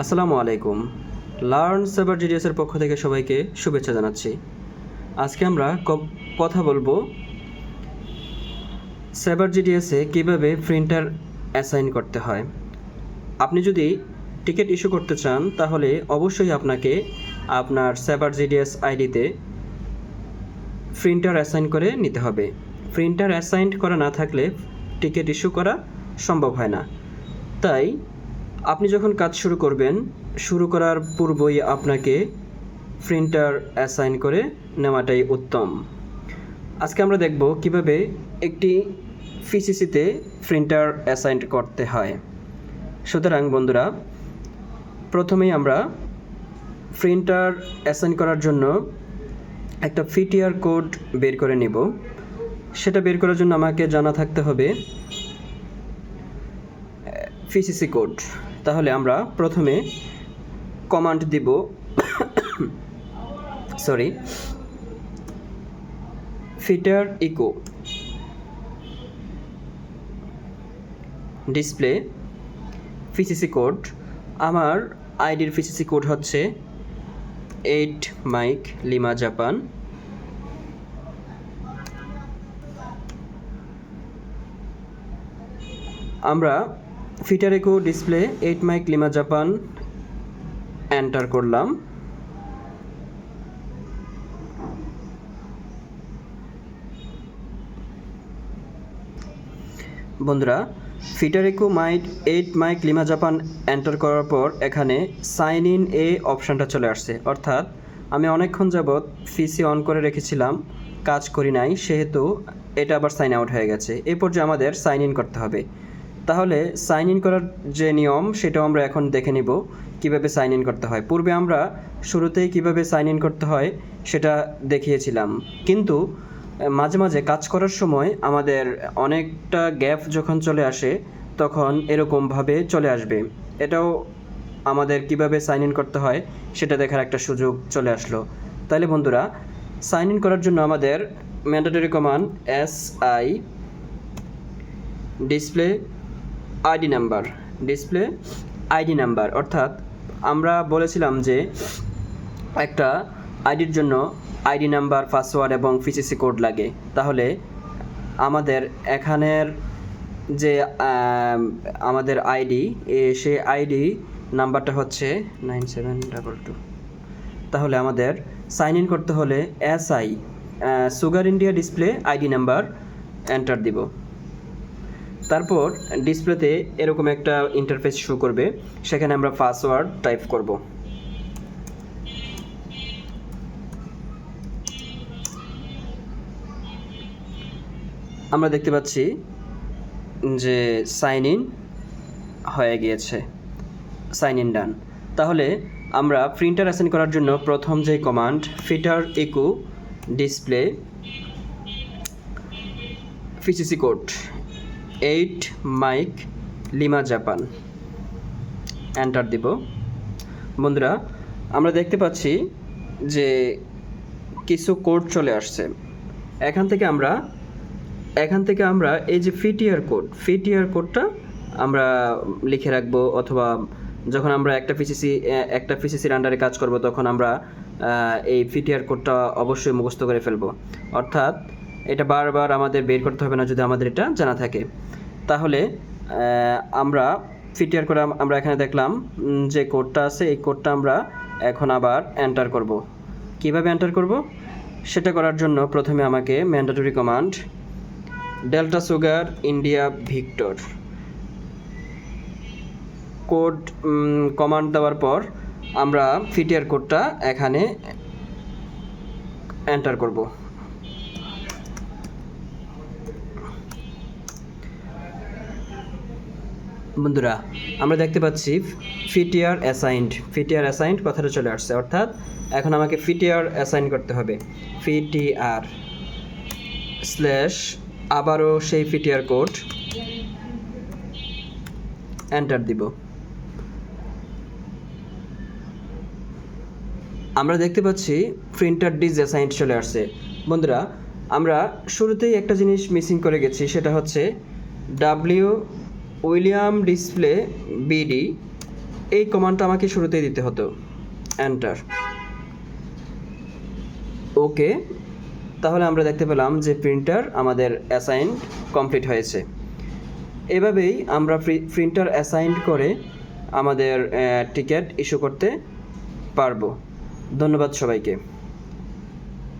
আসসালামু আলাইকুম। Learn cyber জিডিএসের পক্ষ থেকে সবাইকে শুভেচ্ছা জানাচ্ছি। আজকে আমরা কথা বলবো সাইবার জিডিএসে কীভাবে প্রিন্টার অ্যাসাইন করতে হয়। আপনি যদি টিকিট ইস্যু করতে চান তাহলে অবশ্যই আপনাকে আপনার সাইবার জিডিএস আইডিতে প্রিন্টার অ্যাসাইন করে নিতে হবে। প্রিন্টার অ্যাসাইন করা না থাকলে টিকিট ইস্যু করা সম্ভব হয় না। তাই আপনি যখন কাজ শুরু করবেন, শুরু করার পূর্বই আপনাকে প্রিন্টার অ্যাসাইন করে নেওয়াটাই উত্তম। আজকে আমরা দেখব কিভাবে একটি পিসিসিতে প্রিন্টার অ্যাসাইন করতে হয়। সুতরাং বন্ধুরা, প্রথমেই আমরা প্রিন্টার অ্যাসাইন করার জন্য একটা পিটিআর কোড বের করে নেব। সেটা বের করার জন্য আমাকে জানা থাকতে হবে পিসিসি কোড। তাহলে আমরা প্রথমে কমান্ড দিব fitter echo display PCC code. আমার আইডির পিসিসি কোড হচ্ছে 8 মাইক লিমা জাপান। আমরা fitter echo display 8 Mike Lima Japan enter করলাম। বন্ধুরা, fitter echo 8 Mike Lima Japan enter করার পর এখানে সাইন ইন অপশানটা চলে আসছে। অর্থাৎ আমি অনেকক্ষণ যাবৎ পিসি অন করে রেখেছিলাম, কাজ করি নাই, সেহেতু এটা আবার সাইন আউট হয়ে গেছে। এই পর্যায়ে আমাদের সাইন ইন করতে হবে। তাহলে সাইন ইন করার যে নিয়ম সেটাও আমরা এখন দেখে নিব কিভাবে সাইন ইন করতে হয়। পূর্বে আমরা শুরুতেই কিভাবে সাইন ইন করতে হয় সেটা দেখিয়েছিলাম, কিন্তু মাঝে মাঝে কাজ করার সময় আমাদের অনেকটা গ্যাপ যখন চলে আসে তখন এরকমভাবে চলে আসবে। এটাও আমাদের কিভাবে সাইন ইন করতে হয় সেটা দেখার একটা সুযোগ চলে আসলো। তাহলে বন্ধুরা, সাইন ইন করার জন্য আমাদের mandatory command SI display ID number. অর্থাৎ আমরা বলেছিলাম যে একটা আইডির জন্য আইডি নাম্বার, পাসওয়ার্ড এবং পিসিসি কোড লাগে। তাহলে আমাদের এখানের যে আমাদের আইডি, সেই আইডি নাম্বারটা হচ্ছে 9722। তাহলে আমাদের সাইন ইন করতে হলে SI sugar India display ID number enter দিব। তারপর ডিসপ্লেতে এরকম একটা ইন্টারফেস শো করবে, সেখানে আমরা পাসওয়ার্ড টাইপ করব। আমরা দেখতে পাচ্ছি যে সাইন ইন হয়ে গিয়েছে, সাইন ইন ডান। তাহলে আমরা প্রিন্টার অ্যাসাইন করার জন্য প্রথম যে command fitter echo display PCC code 8 Mike Lima Japan enter দিব। বন্ধুরা, আমরা দেখতে পাচ্ছি যে কিছু কোড চলে আসছে। এখান থেকে আমরা এই যে ফিটিআর কোডটা আমরা লিখে রাখবো, অথবা যখন আমরা একটা পিসিসির আন্ডারে কাজ করব তখন আমরা এই ফিটিআর কোডটা অবশ্যই মুখস্থ করে ফেলবো। অর্থাৎ এটা বারবার আমাদের বের করতে হবে না যদি আমাদের এটা জানা থাকে। তাহলে আমরা ফিটিআর কোড আমরা এখানে দেখলাম যে কোডটা আছে, এই কোডটা আমরা এখন আবার এন্টার করব। কিভাবে এন্টার করব সেটা করার জন্য প্রথমে আমাকে mandatory command delta sugar India Victor code command দেওয়ার পর আমরা ফিটিআর কোডটা এখানে এন্টার করব। বন্ধুরা, আমরা দেখতে পাচ্ছি ফিটিআর অ্যাসাইন্ড কথাটা চলে আসছে। অর্থাৎ এখন আমাকে ফিটিআর অ্যাসাইন করতে হবে। ফিটিআর স্ল্যাশ আবারও সেই ফিটিআর কোড এন্টার দিব। আমরা দেখতে পাচ্ছি প্রিন্টার ডিসঅ্যাসাইন্ড চলে আসছে। বন্ধুরা, আমরা শুরুতেই একটা জিনিস মিসিং করে গেছি, সেটা হচ্ছে উইলিয়াম ডিসপ্লে BD এই কমান্ডটা আমাকে শুরুতেই দিতে হতো, এন্টার। ওকে, তাহলে আমরা দেখতে পেলাম যে প্রিন্টার আমাদের অ্যাসাইন কমপ্লিট হয়েছে। এভাবেই আমরা প্রিন্টার অ্যাসাইন করে আমাদের টিকিট ইস্যু করতে পারবো। ধন্যবাদ সবাইকে।